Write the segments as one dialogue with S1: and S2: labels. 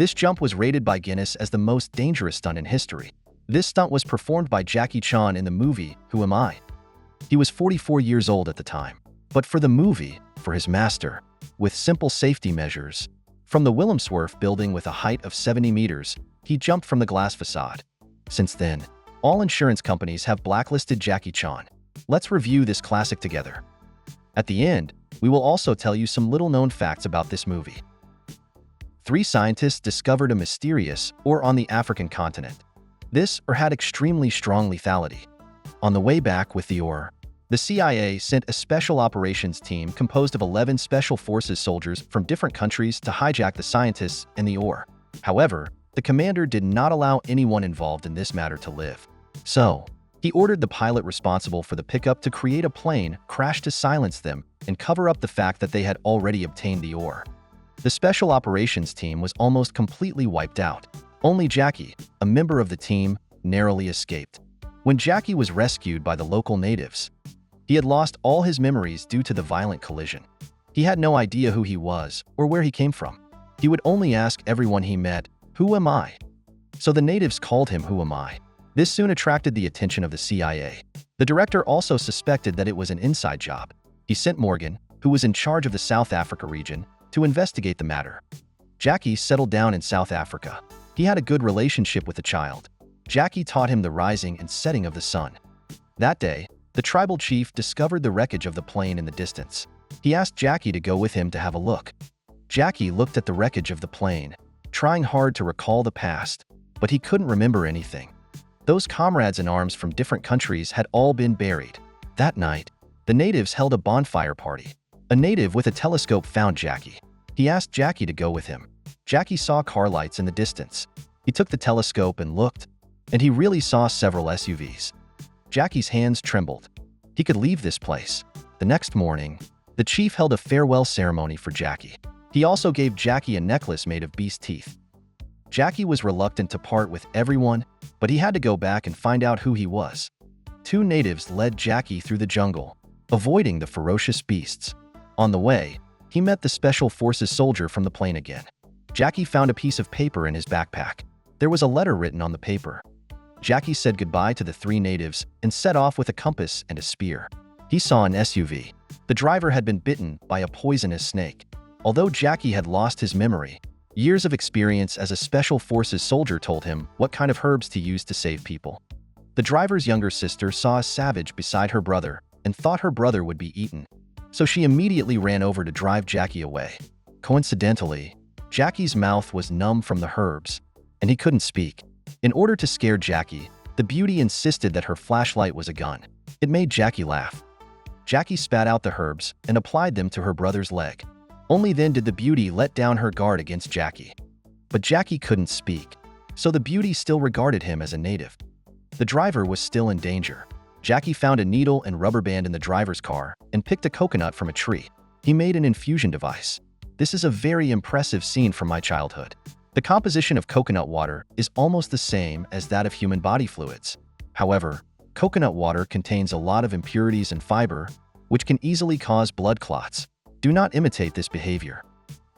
S1: This jump was rated by Guinness as the most dangerous stunt in history. This stunt was performed by Jackie Chan in the movie Who Am I? He was 44 years old at the time. But for the movie, for his master, with simple safety measures, from the Wilhelmswerf building with a height of 70 meters, he jumped from the glass facade. Since then, all insurance companies have blacklisted Jackie Chan. Let's review this classic together. At the end, we will also tell you some little-known facts about this movie. 3 scientists discovered a mysterious ore on the African continent. This ore had extremely strong lethality. On the way back with the ore, the CIA sent a special operations team composed of 11 special forces soldiers from different countries to hijack the scientists and the ore. However, the commander did not allow anyone involved in this matter to live. So, he ordered the pilot responsible for the pickup to create a plane crash to silence them and cover up the fact that they had already obtained the ore. The special operations team was almost completely wiped out. Only Jackie, a member of the team, narrowly escaped. When Jackie was rescued by the local natives, he had lost all his memories due to the violent collision. He had no idea who he was or where he came from. He would only ask everyone he met, "Who am I?" So the natives called him Who Am I? This soon attracted the attention of the CIA. The director also suspected that it was an inside job. He sent Morgan, who was in charge of the South Africa region, to investigate the matter. Jackie settled down in South Africa. He had a good relationship with the child. Jackie taught him the rising and setting of the sun. That day, the tribal chief discovered the wreckage of the plane in the distance. He asked Jackie to go with him to have a look. Jackie looked at the wreckage of the plane, trying hard to recall the past, but he couldn't remember anything. Those comrades in arms from different countries had all been buried. That night, the natives held a bonfire party. A native with a telescope found Jackie. He asked Jackie to go with him. Jackie saw car lights in the distance. He took the telescope and looked, and he really saw several SUVs. Jackie's hands trembled. He could leave this place. The next morning, the chief held a farewell ceremony for Jackie. He also gave Jackie a necklace made of beast teeth. Jackie was reluctant to part with everyone, but he had to go back and find out who he was. 2 natives led Jackie through the jungle, avoiding the ferocious beasts. On the way, he met the special forces soldier from the plane again. Jackie found a piece of paper in his backpack. There was a letter written on the paper. Jackie said goodbye to the 3 natives and set off with a compass and a spear. He saw an SUV. The driver had been bitten by a poisonous snake. Although Jackie had lost his memory, years of experience as a special forces soldier told him what kind of herbs to use to save people. The driver's younger sister saw a savage beside her brother and thought her brother would be eaten, so she immediately ran over to drive Jackie away. Coincidentally, Jackie's mouth was numb from the herbs, and he couldn't speak. In order to scare Jackie, the beauty insisted that her flashlight was a gun. It made Jackie laugh. Jackie spat out the herbs and applied them to her brother's leg. Only then did the beauty let down her guard against Jackie. But Jackie couldn't speak, so the beauty still regarded him as a native. The driver was still in danger. Jackie found a needle and rubber band in the driver's car and picked a coconut from a tree. He made an infusion device. This is a very impressive scene from my childhood. The composition of coconut water is almost the same as that of human body fluids. However, coconut water contains a lot of impurities and fiber, which can easily cause blood clots. Do not imitate this behavior.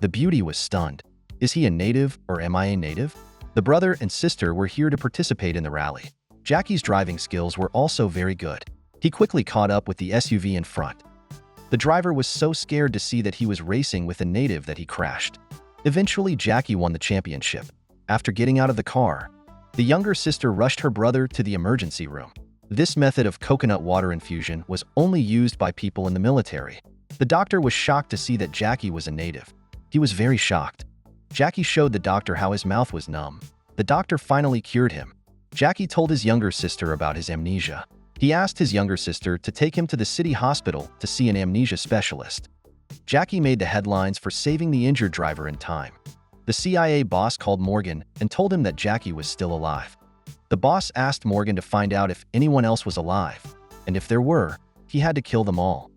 S1: The beauty was stunned. Is he a native or am I a native? The brother and sister were here to participate in the rally. Jackie's driving skills were also very good. He quickly caught up with the SUV in front. The driver was so scared to see that he was racing with a native that he crashed. Eventually, Jackie won the championship. After getting out of the car, the younger sister rushed her brother to the emergency room. This method of coconut water infusion was only used by people in the military. The doctor was shocked to see that Jackie was a native. He was very shocked. Jackie showed the doctor how his mouth was numb. The doctor finally cured him. Jackie told his younger sister about his amnesia. He asked his younger sister to take him to the city hospital to see an amnesia specialist. Jackie made the headlines for saving the injured driver in time. The CIA boss called Morgan and told him that Jackie was still alive. The boss asked Morgan to find out if anyone else was alive, and if there were, he had to kill them all.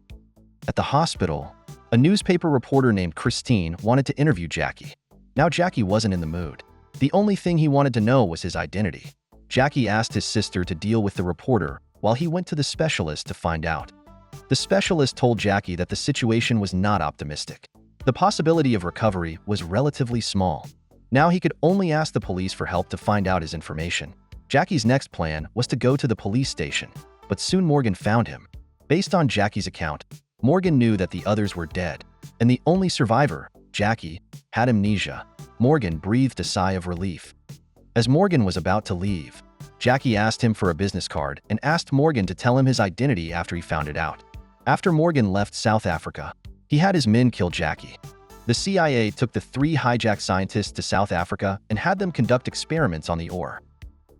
S1: At the hospital, a newspaper reporter named Christine wanted to interview Jackie. Now Jackie wasn't in the mood. The only thing he wanted to know was his identity. Jackie asked his sister to deal with the reporter while he went to the specialist to find out. The specialist told Jackie that the situation was not optimistic. The possibility of recovery was relatively small. Now he could only ask the police for help to find out his information. Jackie's next plan was to go to the police station, but soon Morgan found him. Based on Jackie's account, Morgan knew that the others were dead, and the only survivor, Jackie, had amnesia. Morgan breathed a sigh of relief. As Morgan was about to leave, Jackie asked him for a business card and asked Morgan to tell him his identity after he found it out. After Morgan left South Africa, he had his men kill Jackie. The CIA took the 3 hijacked scientists to South Africa and had them conduct experiments on the ore.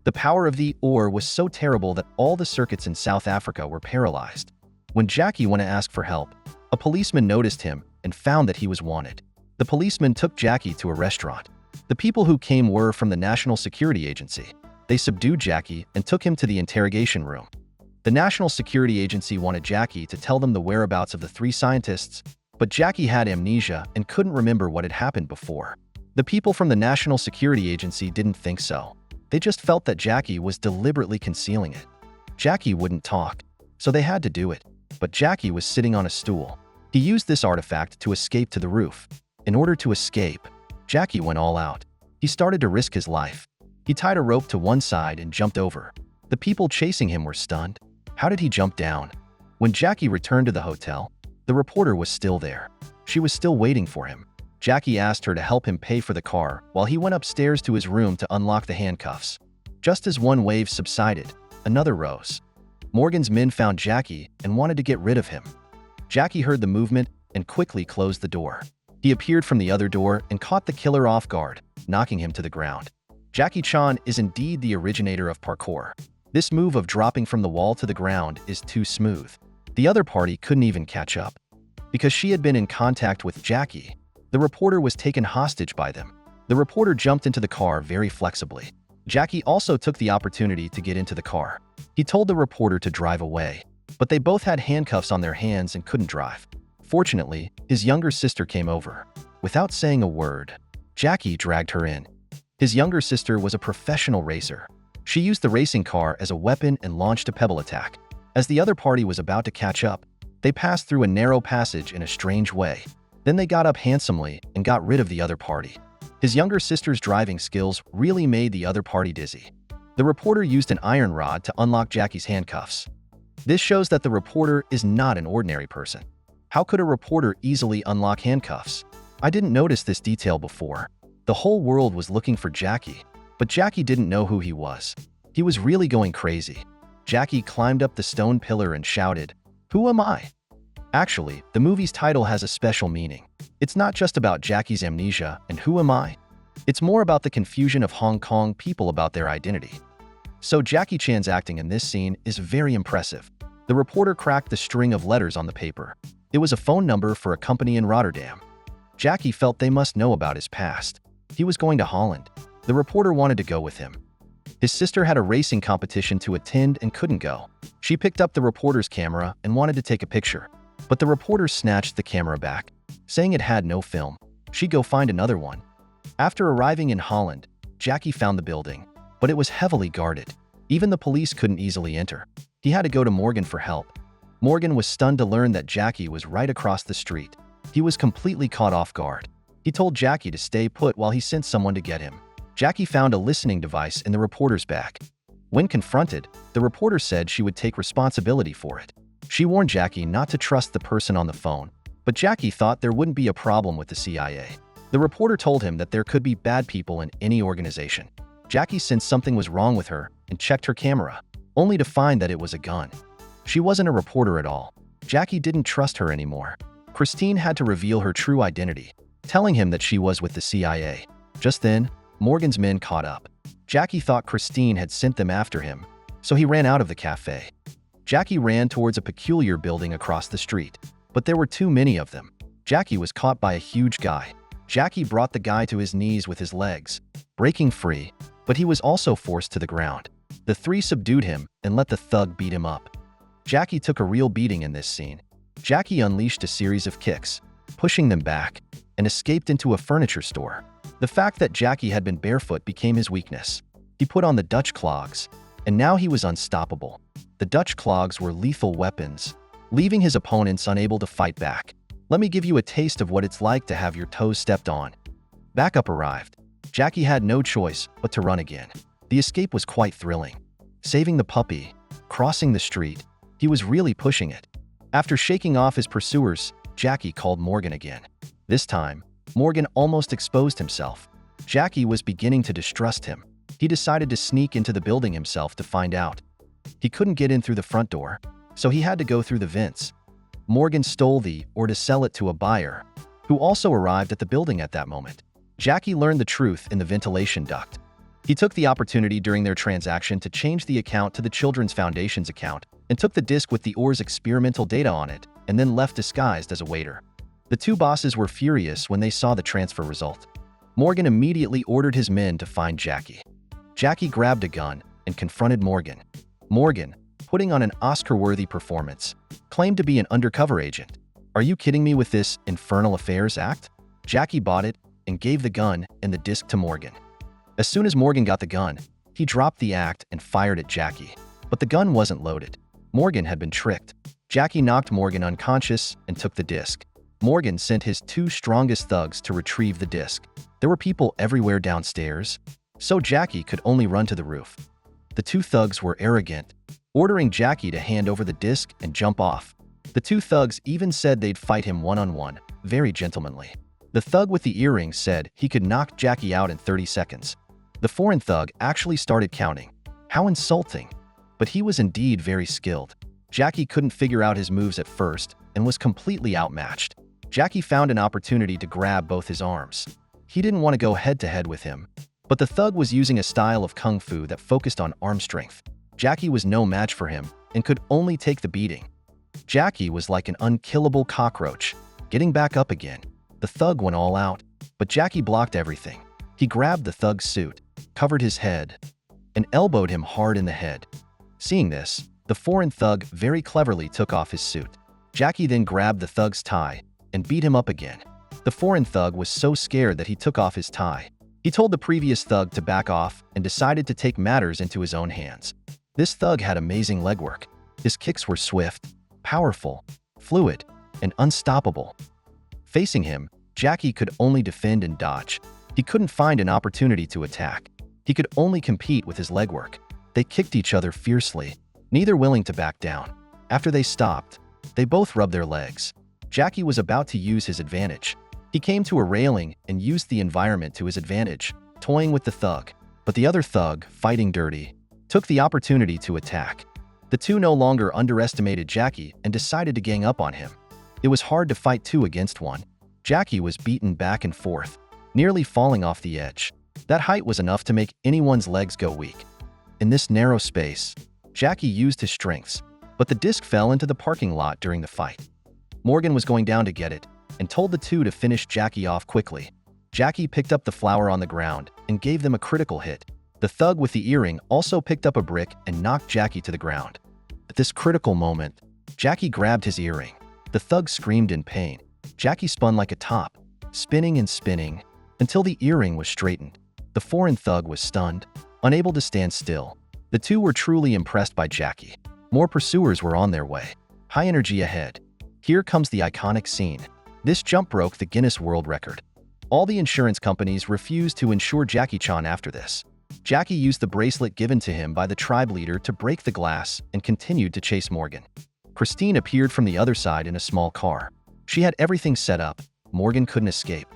S1: The power of the ore was so terrible that all the circuits in South Africa were paralyzed. When Jackie went to ask for help, a policeman noticed him and found that he was wanted. The policeman took Jackie to a restaurant. The people who came were from the National Security Agency. They subdued Jackie and took him to the interrogation room. The National Security Agency wanted Jackie to tell them the whereabouts of the 3 scientists, but Jackie had amnesia and couldn't remember what had happened before. The people from the National Security Agency didn't think so. They just felt that Jackie was deliberately concealing it. Jackie wouldn't talk, so they had to do it. But Jackie was sitting on a stool. He used this artifact to escape to the roof. In order to escape, Jackie went all out. He started to risk his life. He tied a rope to one side and jumped over. The people chasing him were stunned. How did he jump down? When Jackie returned to the hotel, the reporter was still there. She was still waiting for him. Jackie asked her to help him pay for the car while he went upstairs to his room to unlock the handcuffs. Just as one wave subsided, another rose. Morgan's men found Jackie and wanted to get rid of him. Jackie heard the movement and quickly closed the door. He appeared from the other door and caught the killer off guard, knocking him to the ground. Jackie Chan is indeed the originator of parkour. This move of dropping from the wall to the ground is too smooth. The other party couldn't even catch up. Because she had been in contact with Jackie, the reporter was taken hostage by them. The reporter jumped into the car very flexibly. Jackie also took the opportunity to get into the car. He told the reporter to drive away, but they both had handcuffs on their hands and couldn't drive. Fortunately, his younger sister came over. Without saying a word, Jackie dragged her in. His younger sister was a professional racer. She used the racing car as a weapon and launched a pebble attack. As the other party was about to catch up, they passed through a narrow passage in a strange way. Then they got up handsomely and got rid of the other party. His younger sister's driving skills really made the other party dizzy. The reporter used an iron rod to unlock Jackie's handcuffs. This shows that the reporter is not an ordinary person. How could a reporter easily unlock handcuffs? I didn't notice this detail before. The whole world was looking for Jackie, but Jackie didn't know who he was. He was really going crazy. Jackie climbed up the stone pillar and shouted, "Who am I?" Actually, the movie's title has a special meaning. It's not just about Jackie's amnesia and who am I? It's more about the confusion of Hong Kong people about their identity. So Jackie Chan's acting in this scene is very impressive. The reporter cracked the string of letters on the paper. It was a phone number for a company in Rotterdam. Jackie felt they must know about his past. He was going to Holland. The reporter wanted to go with him. His sister had a racing competition to attend and couldn't go. She picked up the reporter's camera and wanted to take a picture. But the reporter snatched the camera back, saying it had no film. She'd go find another one. After arriving in Holland, Jackie found the building, but it was heavily guarded. Even the police couldn't easily enter. He had to go to Morgan for help. Morgan was stunned to learn that Jackie was right across the street. He was completely caught off guard. He told Jackie to stay put while he sent someone to get him. Jackie found a listening device in the reporter's bag. When confronted, the reporter said she would take responsibility for it. She warned Jackie not to trust the person on the phone, but Jackie thought there wouldn't be a problem with the CIA. The reporter told him that there could be bad people in any organization. Jackie sensed something was wrong with her and checked her camera, only to find that it was a gun. She wasn't a reporter at all. Jackie didn't trust her anymore. Christine had to reveal her true identity, telling him that she was with the CIA. Just then, Morgan's men caught up. Jackie thought Christine had sent them after him, so he ran out of the cafe. Jackie ran towards a peculiar building across the street, but there were too many of them. Jackie was caught by a huge guy. Jackie brought the guy to his knees with his legs, breaking free, but he was also forced to the ground. The 3 subdued him and let the thug beat him up. Jackie took a real beating in this scene. Jackie unleashed a series of kicks, pushing them back, and escaped into a furniture store. The fact that Jackie had been barefoot became his weakness. He put on the Dutch clogs, and now he was unstoppable. The Dutch clogs were lethal weapons, leaving his opponents unable to fight back. Let me give you a taste of what it's like to have your toes stepped on. Backup arrived. Jackie had no choice but to run again. The escape was quite thrilling. Saving the puppy, crossing the street, he was really pushing it. After shaking off his pursuers, Jackie called Morgan again. This time, Morgan almost exposed himself. Jackie was beginning to distrust him. He decided to sneak into the building himself to find out. He couldn't get in through the front door, so he had to go through the vents. Morgan stole the or to sell it to a buyer, who also arrived at the building at that moment. Jackie learned the truth in the ventilation duct. He took the opportunity during their transaction to change the account to the Children's Foundation's account and took the disc with the OR's experimental data on it and then left disguised as a waiter. The two bosses were furious when they saw the transfer result. Morgan immediately ordered his men to find Jackie. Jackie grabbed a gun and confronted Morgan. Morgan, putting on an Oscar-worthy performance, claimed to be an undercover agent. "Are you kidding me with this infernal affairs act?" Jackie bought it and gave the gun and the disc to Morgan. As soon as Morgan got the gun, he dropped the act and fired at Jackie. But the gun wasn't loaded. Morgan had been tricked. Jackie knocked Morgan unconscious and took the disc. Morgan sent his two strongest thugs to retrieve the disc. There were people everywhere downstairs, so Jackie could only run to the roof. The two thugs were arrogant, ordering Jackie to hand over the disc and jump off. The two thugs even said they'd fight him one-on-one, very gentlemanly. The thug with the earring said he could knock Jackie out in 30 seconds. The foreign thug actually started counting. How insulting. But he was indeed very skilled. Jackie couldn't figure out his moves at first and was completely outmatched. Jackie found an opportunity to grab both his arms. He didn't want to go head-to-head with him, but the thug was using a style of kung fu that focused on arm strength. Jackie was no match for him and could only take the beating. Jackie was like an unkillable cockroach, getting back up again. The thug went all out, but Jackie blocked everything. He grabbed the thug's suit, covered his head, and elbowed him hard in the head. Seeing this, the foreign thug very cleverly took off his suit. Jackie then grabbed the thug's tie and beat him up again. The foreign thug was so scared that he took off his tie. He told the previous thug to back off and decided to take matters into his own hands. This thug had amazing legwork. His kicks were swift, powerful, fluid, and unstoppable. Facing him, Jackie could only defend and dodge. He couldn't find an opportunity to attack. He could only compete with his legwork. They kicked each other fiercely, neither willing to back down. After they stopped, they both rubbed their legs. Jackie was about to use his advantage. He came to a railing and used the environment to his advantage, toying with the thug. But the other thug, fighting dirty, took the opportunity to attack. The two no longer underestimated Jackie and decided to gang up on him. It was hard to fight two against one. Jackie was beaten back and forth, nearly falling off the edge. That height was enough to make anyone's legs go weak. In this narrow space, Jackie used his strengths, but the disc fell into the parking lot during the fight. Morgan was going down to get it and told the two to finish Jackie off quickly. Jackie picked up the flower on the ground and gave them a critical hit. The thug with the earring also picked up a brick and knocked Jackie to the ground. At this critical moment, Jackie grabbed his earring. The thug screamed in pain. Jackie spun like a top, spinning and spinning, until the earring was straightened. The foreign thug was stunned, unable to stand still. The two were truly impressed by Jackie. More pursuers were on their way. High energy ahead. Here comes the iconic scene. This jump broke the Guinness World Record. All the insurance companies refused to insure Jackie Chan after this. Jackie used the bracelet given to him by the tribe leader to break the glass and continued to chase Morgan. Christine appeared from the other side in a small car. She had everything set up. Morgan couldn't escape.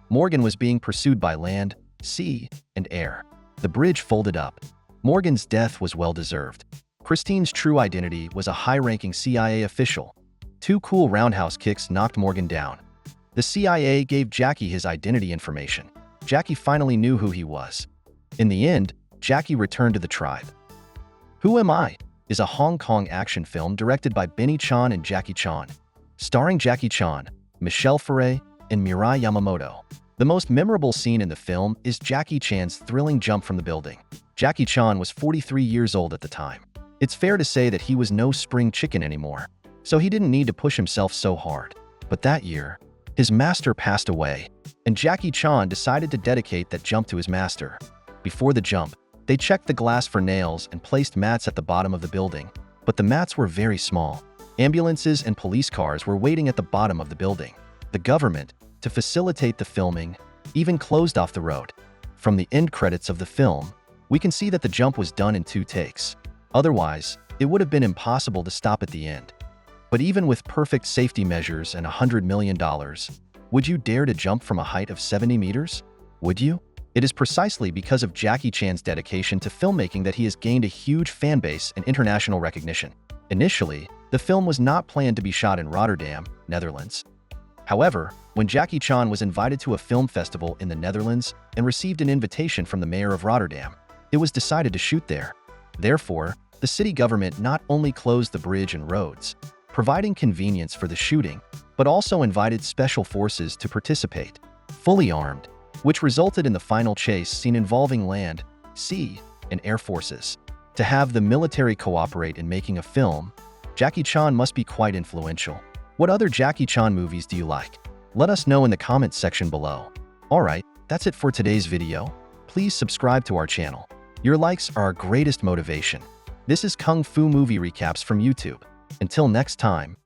S1: Morgan was being pursued by land, sea, and air. The bridge folded up. Morgan's death was well-deserved. Christine's true identity was a high-ranking CIA official. Two cool roundhouse kicks knocked Morgan down. The CIA gave Jackie his identity information. Jackie finally knew who he was. In the end, Jackie returned to the tribe. Who Am I? Is a Hong Kong action film directed by Benny Chan and Jackie Chan, starring Jackie Chan, Michelle Ferrer, and Mirai Yamamoto. The most memorable scene in the film is Jackie Chan's thrilling jump from the building. Jackie Chan was 43 years old at the time. It's fair to say that he was no spring chicken anymore, so he didn't need to push himself so hard. But that year, his master passed away, and Jackie Chan decided to dedicate that jump to his master. Before the jump, they checked the glass for nails and placed mats at the bottom of the building, but the mats were very small. Ambulances and police cars were waiting at the bottom of the building. The government, to facilitate the filming, even closed off the road. From the end credits of the film, we can see that the jump was done in 2 takes. Otherwise, it would have been impossible to stop at the end. But even with perfect safety measures and $100 million, would you dare to jump from a height of 70 meters? Would you? It is precisely because of Jackie Chan's dedication to filmmaking that he has gained a huge fan base and international recognition. Initially, the film was not planned to be shot in Rotterdam, Netherlands. However, when Jackie Chan was invited to a film festival in the Netherlands and received an invitation from the mayor of Rotterdam, it was decided to shoot there. Therefore, the city government not only closed the bridge and roads, providing convenience for the shooting, but also invited special forces to participate, fully armed, which resulted in the final chase scene involving land, sea, and air forces. To have the military cooperate in making a film, Jackie Chan must be quite influential. What other Jackie Chan movies do you like? Let us know in the comments section below. Alright, that's it for today's video. Please subscribe to our channel. Your likes are our greatest motivation. This is Kung Fu Movie Recaps from YouTube. Until next time,